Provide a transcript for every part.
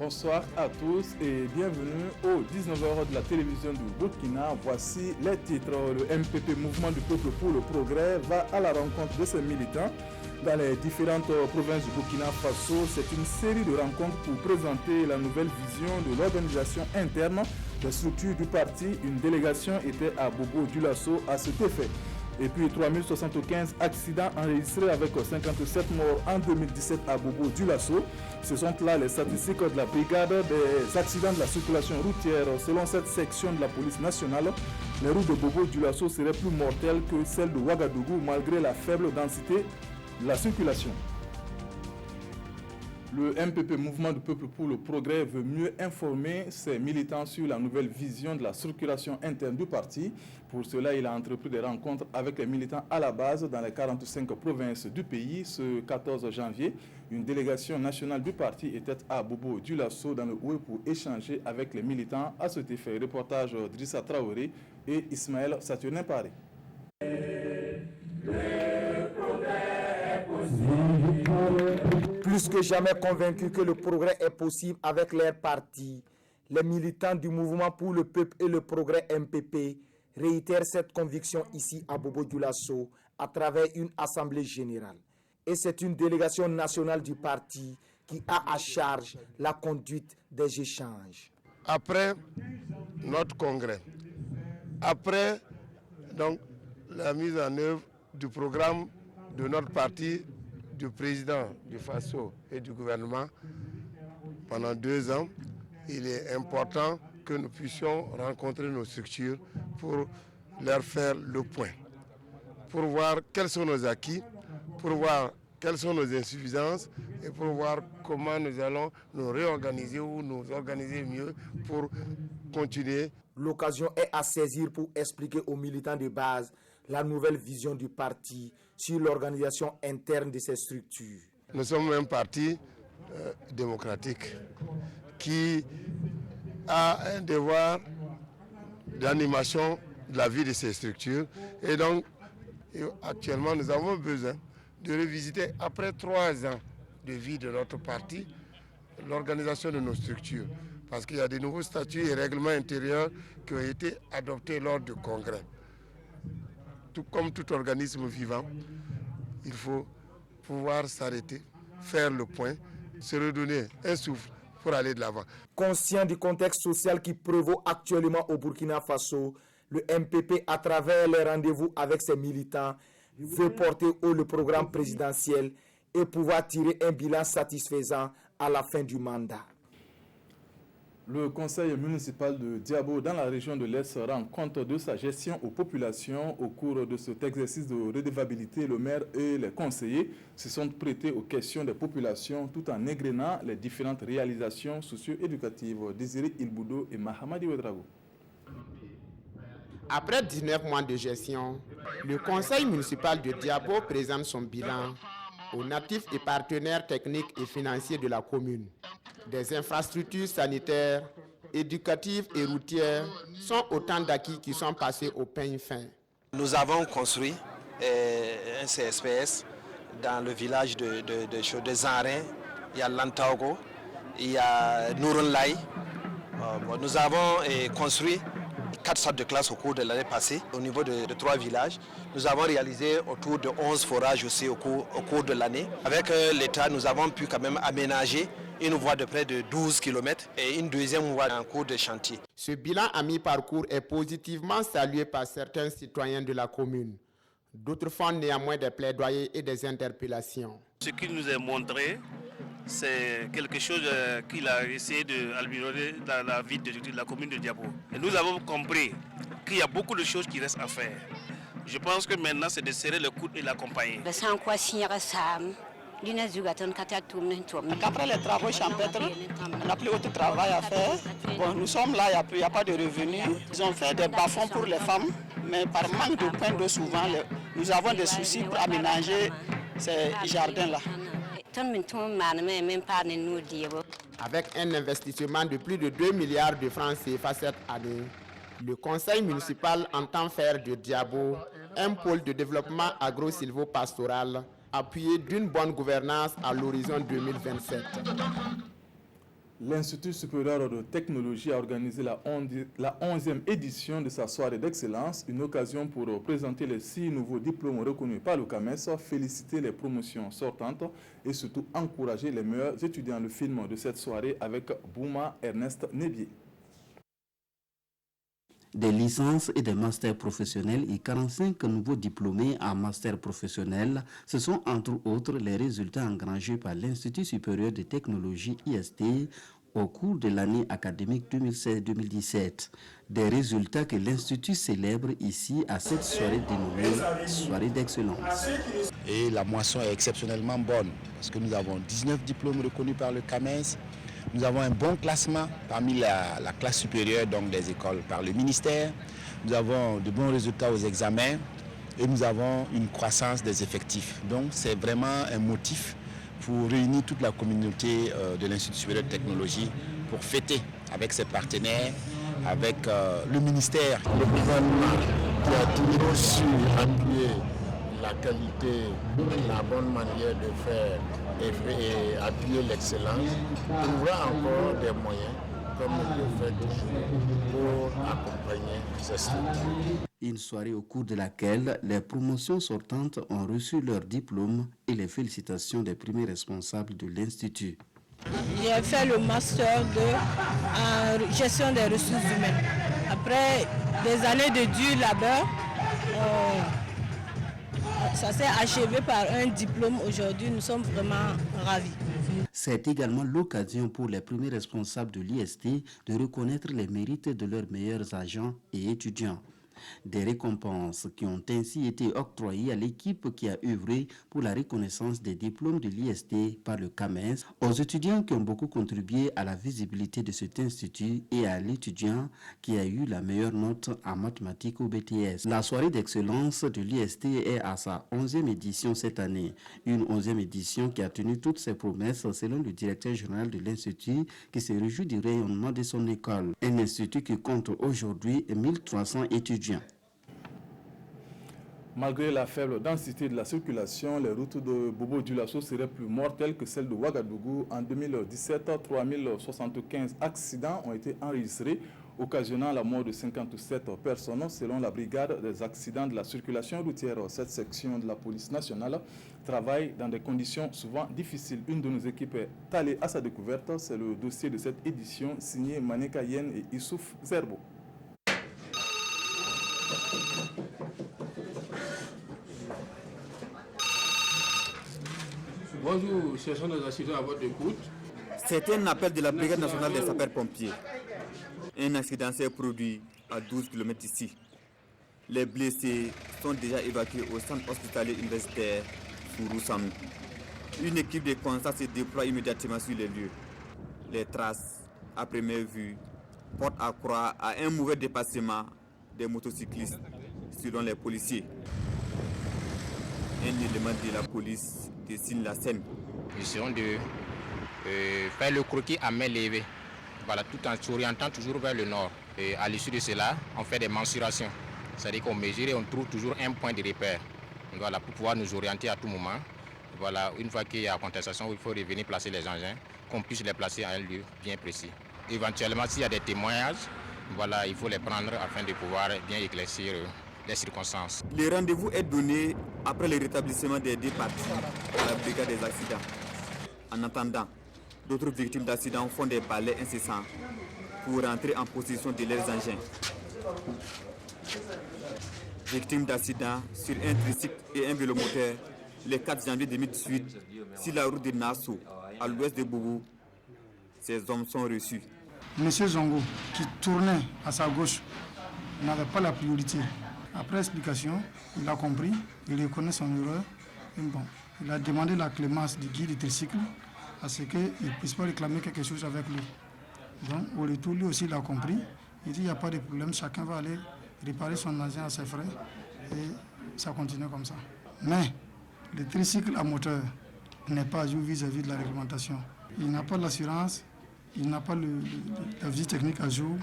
Bonsoir à tous et bienvenue aux 19h de la télévision du Burkina. Voici les titres. Le MPP, Mouvement du Peuple pour le Progrès, va à la rencontre de ses militants dans les différentes provinces du Burkina Faso. C'est une série de rencontres pour présenter la nouvelle vision de l'organisation interne des structures du parti. Une délégation était à Bobo-Dioulasso à cet effet. Et puis 3075 accidents enregistrés avec 57 morts en 2017 à Bobo-Dioulasso. Ce sont là les statistiques de la brigade des accidents de la circulation routière. Selon cette section de la police nationale, les routes de Bobo-Dioulasso seraient plus mortelles que celles de Ouagadougou malgré la faible densité de la circulation. Le MPP, Mouvement du Peuple pour le Progrès, veut mieux informer ses militants sur la nouvelle vision de la circulation interne du parti. Pour cela, il a entrepris des rencontres avec les militants à la base dans les 45 provinces du pays. Ce 14 janvier, une délégation nationale du parti était à Bobo-Dioulasso dans le Oué pour échanger avec les militants à cet effet. Reportage d'Idrissa Traoré et Ismaël Saturnin Paré. Plus que jamais convaincus que le progrès est possible avec leur parti, les militants du Mouvement pour le Peuple et le Progrès MPP réitèrent cette conviction ici à Bobo-Dioulasso à travers une assemblée générale. Et c'est une délégation nationale du parti qui a à charge la conduite des échanges. Après notre congrès, après donc, la mise en œuvre du programme de notre parti, du président du FASO et du gouvernement pendant 2 ans, il est important que nous puissions rencontrer nos structures pour leur faire le point, pour voir quels sont nos acquis, pour voir quelles sont nos insuffisances et pour voir comment nous allons nous réorganiser ou nous organiser mieux pour continuer. L'occasion est à saisir pour expliquer aux militants de base la nouvelle vision du parti sur l'organisation interne de ces structures. Nous sommes un parti démocratique qui a un devoir d'animation de la vie de ces structures. Et donc, actuellement, nous avons besoin de revisiter, après 3 ans de vie de notre parti, l'organisation de nos structures. Parce qu'il y a de nouveaux statuts et règlements intérieurs qui ont été adoptés lors du congrès. Tout comme tout organisme vivant, il faut pouvoir s'arrêter, faire le point, se redonner un souffle pour aller de l'avant. Conscient du contexte social qui prévaut actuellement au Burkina Faso, le MPP, à travers les rendez-vous avec ses militants, veut porter haut le programme présidentiel et pouvoir tirer un bilan satisfaisant à la fin du mandat. Le conseil municipal de Diabo dans la région de l'Est rend compte de sa gestion aux populations. Au cours de cet exercice de redevabilité, le maire et les conseillers se sont prêtés aux questions des populations tout en égrenant les différentes réalisations socio-éducatives. Désiré Ilboudo et Mahamadi Ouedrago. Après 19 mois de gestion, le conseil municipal de Diabo présente son bilan aux natifs et partenaires techniques et financiers de la commune. Des infrastructures sanitaires, éducatives et routières sont autant d'acquis qui sont passés au peigne fin. Nous avons construit un CSPS dans le village de Zanrin. Il y a Lantaogo, il y a Nouronlaï. Nous avons construit 4 salles de classe au cours de l'année passée au niveau de 3 villages. Nous avons réalisé autour de 11 forages aussi au cours de l'année. Avec l'État, nous avons pu quand même aménager une voie de près de 12 km et une deuxième voie en cours de chantier. Ce bilan à mi-parcours est positivement salué par certains citoyens de la commune. D'autres font néanmoins des plaidoyers et des interpellations. Ce qu'il nous a montré, c'est quelque chose qu'il a essayé d'améliorer dans la vie de la commune de Diabo. Et nous avons compris qu'il y a beaucoup de choses qui restent à faire. Je pense que maintenant, c'est de serrer le coude et l'accompagner. Après les travaux champêtres, on n'a plus autre travail à faire. Bon, nous sommes là, il n'y a pas de revenus. Ils ont fait des bas-fonds pour les femmes, mais par manque de points d'eau souvent, nous avons des soucis pour aménager ces jardins-là. Avec un investissement de plus de 2 milliards de francs CFA cette année, le conseil municipal entend faire de Diabo un pôle de développement agro-silvo-pastoral appuyé d'une bonne gouvernance à l'horizon 2027. L'Institut supérieur de technologie a organisé la 11e édition de sa soirée d'excellence, une occasion pour présenter les 6 nouveaux diplômes reconnus par le CAMES, féliciter les promotions sortantes et surtout encourager les meilleurs étudiants. Le film de cette soirée avec Bouma Ernest Nebier. Des licences et des masters professionnels et 45 nouveaux diplômés en master professionnel, ce sont entre autres les résultats engrangés par l'Institut supérieur de technologie IST au cours de l'année académique 2016-2017. Des résultats que l'Institut célèbre ici à cette soirée dénommée Soirée d'excellence. Et la moisson est exceptionnellement bonne parce que nous avons 19 diplômes reconnus par le CAMES. Nous avons un bon classement parmi la classe supérieure donc des écoles par le ministère. Nous avons de bons résultats aux examens et nous avons une croissance des effectifs. Donc c'est vraiment un motif pour réunir toute la communauté de l'Institut supérieur de technologie pour fêter avec ses partenaires, avec le ministère. Le gouvernement qui a toujours su appuyer la qualité, la bonne manière de faire et appuyer l'excellence, trouvera encore des moyens, comme il le fait toujours, pour accompagner ces structures. Une soirée au cours de laquelle les promotions sortantes ont reçu leurs diplômes et les félicitations des premiers responsables de l'Institut. J'ai fait le master en gestion des ressources humaines. Après des années de dur labeur, ça s'est achevé par un diplôme. Aujourd'hui, nous sommes vraiment ravis. C'est également l'occasion pour les premiers responsables de l'IST de reconnaître les mérites de leurs meilleurs agents et étudiants. Des récompenses qui ont ainsi été octroyées à l'équipe qui a œuvré pour la reconnaissance des diplômes de l'IST par le CAMES, aux étudiants qui ont beaucoup contribué à la visibilité de cet institut et à l'étudiant qui a eu la meilleure note en mathématiques au BTS. La soirée d'excellence de l'IST est à sa 11e édition cette année. Une 11e édition qui a tenu toutes ses promesses selon le directeur général de l'institut qui se réjouit du rayonnement de son école. Un institut qui compte aujourd'hui 1300 étudiants. Malgré la faible densité de la circulation, les routes de Bobo-Dioulasso seraient plus mortelles que celles de Ouagadougou. En 2017, 3075 accidents ont été enregistrés, occasionnant la mort de 57 personnes selon la brigade des accidents de la circulation routière. Cette section de la police nationale travaille dans des conditions souvent difficiles. Une de nos équipes est allée à sa découverte. C'est le dossier de cette édition signé Maneka Yen et Issouf Zerbo. Bonjour, ce sont nos accidents à votre écoute. C'est un appel de la Brigade nationale des sapeurs-pompiers. Un accident s'est produit à 12 km d'ici. Les blessés sont déjà évacués au centre hospitalier universitaire Fourou-Samou. Une équipe de constat se déploie immédiatement sur les lieux. Les traces, à première vue, portent à croire à un mauvais dépassement des motocyclistes, selon les policiers. Un élément de la police dessine la scène. Nous essayons de faire le croquis à main levée, voilà, tout en s'orientant toujours vers le nord. Et à l'issue de cela, on fait des mensurations. C'est-à-dire qu'on mesure et on trouve toujours un point de repère. Voilà, pour pouvoir nous orienter à tout moment. Voilà, une fois qu'il y a contestation, il faut revenir placer les engins, qu'on puisse les placer à un lieu bien précis. Éventuellement, s'il y a des témoignages, voilà, il faut les prendre afin de pouvoir bien éclaircir les circonstances. Le rendez-vous est donné après le rétablissement des deux parties à la brigade des accidents. En attendant, d'autres victimes d'accidents font des balais incessants pour rentrer en possession de leurs engins. Victimes d'accidents sur un tricycle et un vélomoteur le 4 janvier 2018 sur la route de Nassau, à l'ouest de Boubou. Ces hommes sont reçus. Monsieur Zongo, qui tournait à sa gauche, n'avait pas la priorité. Après explication, il a compris, il reconnaît son erreur. Et bon, il a demandé la clémence du guide du tricycle à ce qu'il ne puisse pas réclamer quelque chose avec lui. Donc, au retour, lui aussi, il a compris. Il dit, il n'y a pas de problème, chacun va aller réparer son engin à ses frais. Et ça continue comme ça. Mais le tricycle à moteur n'est pas à jour vis-à-vis de la réglementation. Il n'a pas l'assurance, il n'a pas la visite technique à jour,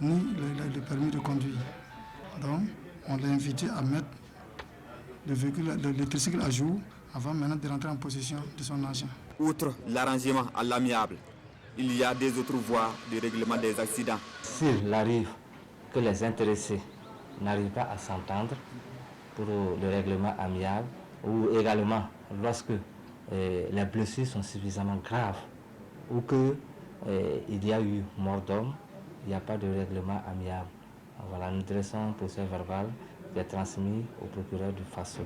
ni le permis de conduire. Donc, on l'a invité à mettre le tricycle à jour avant maintenant de rentrer en possession de son engin. Outre l'arrangement à l'amiable, il y a des autres voies de règlement des accidents. S'il arrive que les intéressés n'arrivent pas à s'entendre pour le règlement amiable, ou également lorsque les blessures sont suffisamment graves ou qu'il y a eu mort d'homme, il n'y a pas de règlement amiable. Voilà, nous dressons un procès verbal qui est transmis au procureur du FASO.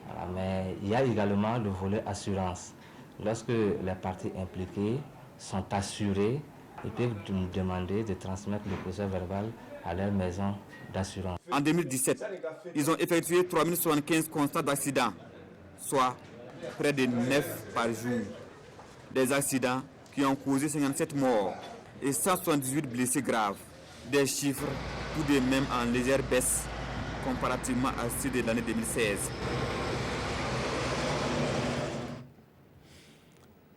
Voilà, mais il y a également le volet assurance. Lorsque les parties impliquées sont assurées, ils peuvent nous demander de transmettre le procès verbal à leur maison d'assurance. En 2017, ils ont effectué 3075 constats d'accidents, soit près de 9 par jour. Des accidents qui ont causé 57 morts et 178 blessés graves. Des chiffres tout de même en légère baisse comparativement à ceux de l'année 2016.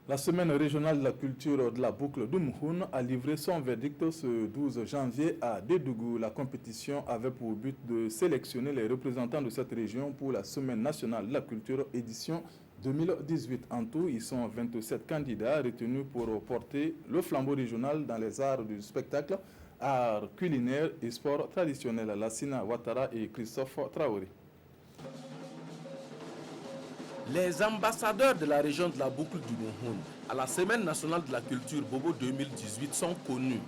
La semaine régionale de la culture de la boucle d'Umhoun a livré son verdict ce 12 janvier à Dédougou. La compétition avait pour but de sélectionner les représentants de cette région pour la semaine nationale de la culture édition 2018. En tout, ils sont 27 candidats retenus pour porter le flambeau régional dans les arts du spectacle, arts culinaires et sports traditionnels. Lassina Ouattara et Christophe Traoré. Les ambassadeurs de la région de la boucle du Mouhoun à la Semaine nationale de la culture Bobo 2018 sont connus.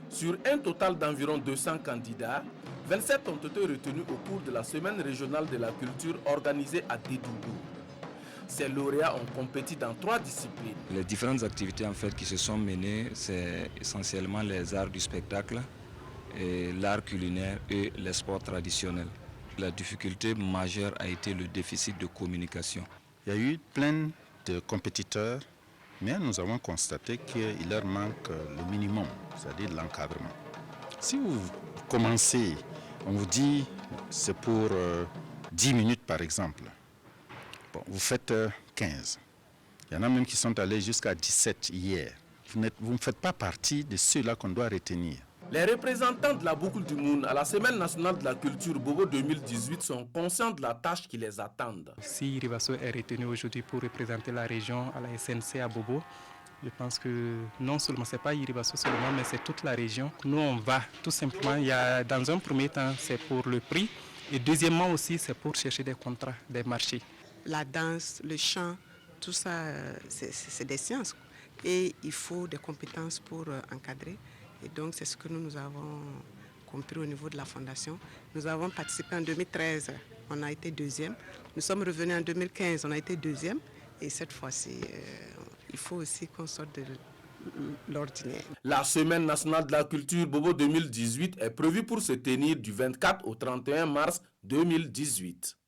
Sur un total d'environ 200 candidats, 27 ont été retenus au cours de la Semaine régionale de la culture organisée à Dédougou. Ces lauréats ont compéti dans 3 disciplines. Les différentes activités en fait, qui se sont menées, c'est essentiellement les arts du spectacle, l'art culinaire et les sports traditionnels. La difficulté majeure a été le déficit de communication. Il y a eu plein de compétiteurs, mais nous avons constaté qu'il leur manque le minimum, c'est-à-dire l'encadrement. Si vous commencez, on vous dit c'est pour 10 minutes par exemple. Bon, vous faites 15. Il y en a même qui sont allés jusqu'à 17 hier. Vous ne faites pas partie de ceux-là qu'on doit retenir. Les représentants de la boucle du Moun à la Semaine nationale de la culture Bobo 2018 sont conscients de la tâche qui les attend. Si Iribasso est retenu aujourd'hui pour représenter la région à la SNC à Bobo, je pense que non seulement ce n'est pas Iribasso seulement, mais c'est toute la région. Nous on va tout simplement, dans un premier temps c'est pour le prix et deuxièmement aussi c'est pour chercher des contrats, des marchés. La danse, le chant, tout ça c'est des sciences et il faut des compétences pour encadrer. Et donc, c'est ce que nous avons compris au niveau de la fondation. Nous avons participé en 2013, on a été 2e. Nous sommes revenus en 2015, on a été 2e. Et cette fois-ci, il faut aussi qu'on sorte de l'ordinaire. La Semaine nationale de la culture Bobo 2018 est prévue pour se tenir du 24 au 31 mars 2018.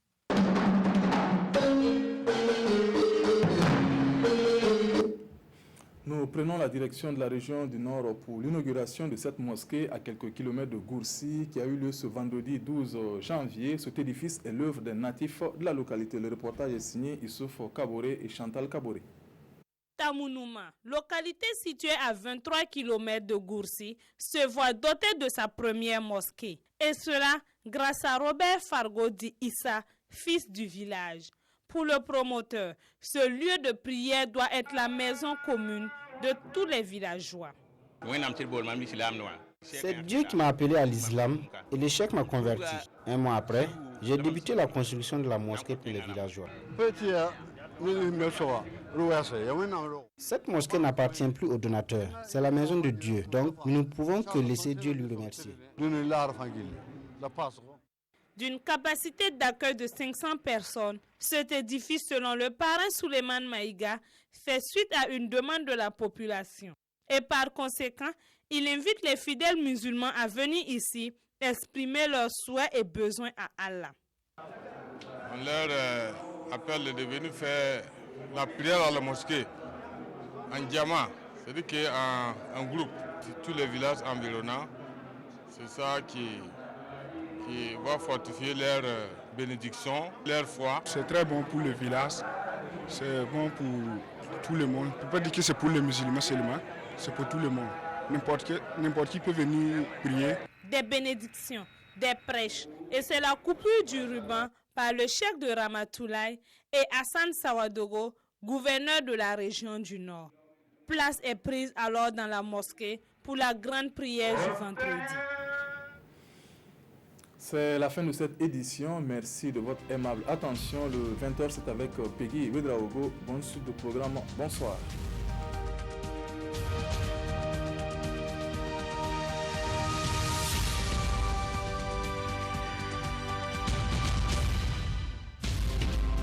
Nous prenons la direction de la région du Nord pour l'inauguration de cette mosquée à quelques kilomètres de Goursi qui a eu lieu ce vendredi 12 janvier. Cet édifice est l'œuvre des natifs de la localité. Le reportage est signé Issouf Kaboré et Chantal Kaboré. Tamounouma, localité située à 23 km de Goursi, se voit dotée de sa première mosquée. Et cela grâce à Robert Fargodi Issa, fils du village. Pour le promoteur, ce lieu de prière doit être la maison commune de tous les villageois. C'est Dieu qui m'a appelé à l'islam et le cheikh m'a converti. Un mois après, j'ai débuté la construction de la mosquée pour les villageois. Cette mosquée n'appartient plus au donateur, c'est la maison de Dieu, donc nous ne pouvons que laisser Dieu lui remercier. D'une capacité d'accueil de 500 personnes, cet édifice, selon le parrain Souleymane Maïga, fait suite à une demande de la population. Et par conséquent, il invite les fidèles musulmans à venir ici exprimer leurs souhaits et besoins à Allah. On leur appelle de venir faire la prière à la mosquée en diamant, c'est-à-dire qu'en groupe, tous les villages environnants, c'est ça qui va fortifier leur bénédiction, leur foi. C'est très bon pour le village, c'est bon pour tout le monde. On ne peut pas dire que c'est pour les musulmans seulement, c'est pour tout le monde. N'importe qui peut venir prier. Des bénédictions, des prêches, et c'est la coupure du ruban par le cheikh de Ramatoulaye et Hassan Sawadogo, gouverneur de la région du Nord. Place est prise alors dans la mosquée pour la grande prière du vendredi. C'est la fin de cette édition. Merci de votre aimable attention. Le 20h, c'est avec Peggy Wedraogo. Bonne suite de programme. Bonsoir.